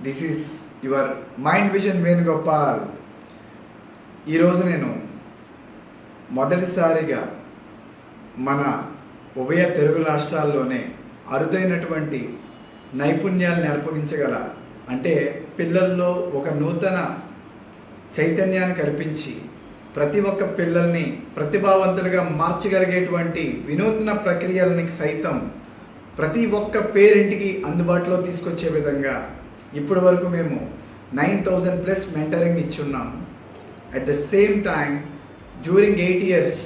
This is your mind vision Venugopal. ఈరోజు నేను మొదటిసారిగా మన ఉభయ తెలుగు రాష్ట్రాల్లోనే అరుదైనటువంటి నైపుణ్యాలను అర్పించగల, అంటే పిల్లల్లో ఒక నూతన చైతన్యాన్ని కల్పించి ప్రతి ఒక్క పిల్లల్ని ప్రతిభావంతులుగా మార్చగలిగేటువంటి వినూత్న ప్రక్రియలని సైతం ప్రతి ఒక్క పేరెంట్కి అందుబాటులో తీసుకొచ్చే విధంగా ఇప్పటి వరకు మేము 9,000+ మెంటరింగ్ ఇచ్చున్నాం. At the same time during 8 years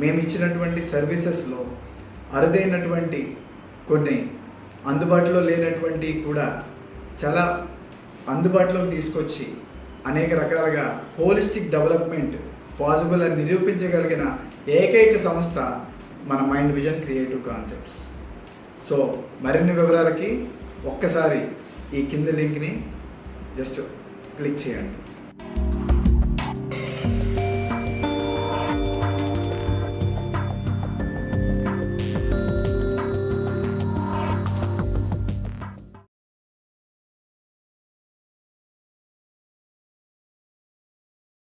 మేము ఇచ్చినటువంటి సర్వీసెస్లో అరుదైనటువంటి కొన్ని అందుబాటులో లేనటువంటి కూడా చాలా అందుబాటులోకి తీసుకొచ్చి అనేక రకాలుగా హోలిస్టిక్ డెవలప్మెంట్ పాసిబుల్ అని నిరూపించగలిగిన ఏకైక సంస్థ మన mind vision creative concepts. So మరిన్ని వివరాలకి ఒక్కసారి ఈ కింద లింక్ని జస్ట్ క్లిక్ చేయండి.